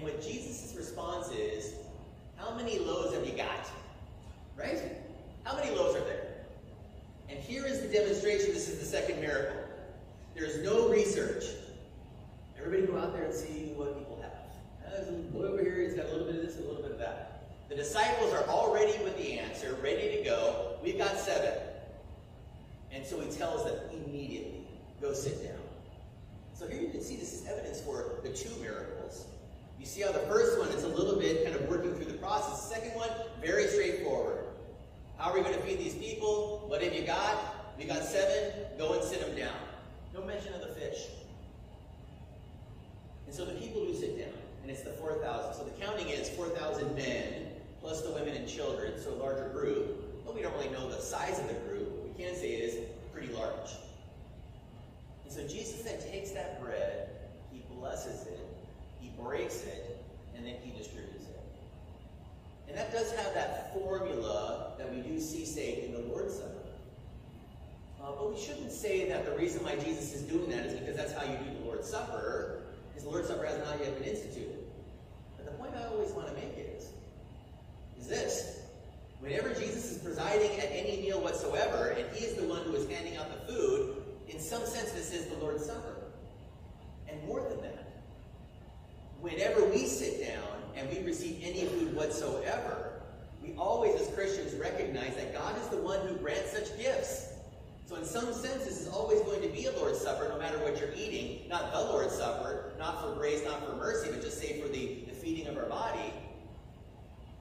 And what Jesus' response is, how many loaves have you got? Right? How many loaves are there? And here is the demonstration. This is the second miracle. There's no research. Everybody go out there and see what people have. There's a boy over here, he's got a little bit of this, a little bit of that. The disciples are already with the answer, ready to go. We've got 7. And so he tells them immediately, go sit down. So here you can see this is evidence for the 2 miracles. You see how the first one is a little bit kind of working through the process. The second one, very straightforward. How are we going to feed these people? What have you got? We got 7. Go and sit them down. No mention of the fish. And so the people do sit down, and it's the 4,000. So the counting is 4,000 men, plus the women and children, so a larger group. But we don't really know the size of the group. What we can say it is pretty large. And so Jesus then takes that bread, he blesses it, he breaks it, and then he distributes it. And that does have that formula that we do see, say, in the Lord's Supper. But we shouldn't say that the reason why Jesus is doing that is because that's how you do the Lord's Supper, because the Lord's Supper has not yet been instituted. But the point I always want to make is this. Whenever Jesus is presiding at any meal whatsoever, and he is the one who is handing out the food, in some sense this is the Lord's Supper. And more than that, whenever we sit down and we receive any food whatsoever, we always as Christians recognize that God is the one who grants such gifts. So in some sense, this is always going to be a Lord's Supper, no matter what you're eating. Not the Lord's Supper, not for grace, not for mercy, but just say for the feeding of our body.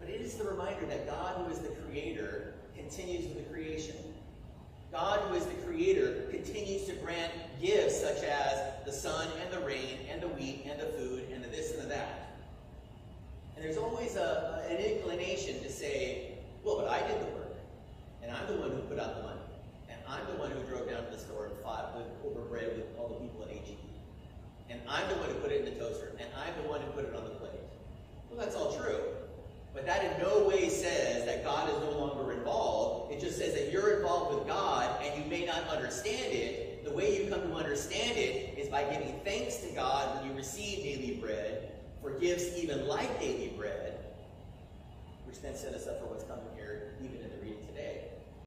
But it is the reminder that God, who is the Creator, continues with the creation. God, who is the Creator, continues to grant gifts such as the sun and the rain and the wheat and the food and the this and the that. And there's always an inclination to say, well, but I did the work, and I'm the one who put out the money. I'm the one who drove down to the store and fought over bread with all the people at HEB. And I'm the one who put it in the toaster. And I'm the one who put it on the plate. Well, that's all true. But that in no way says that God is no longer involved. It just says that you're involved with God and you may not understand it. The way you come to understand it is by giving thanks to God when you receive daily bread, for gifts even like daily bread, which then set us up for what's coming here even in the reading today.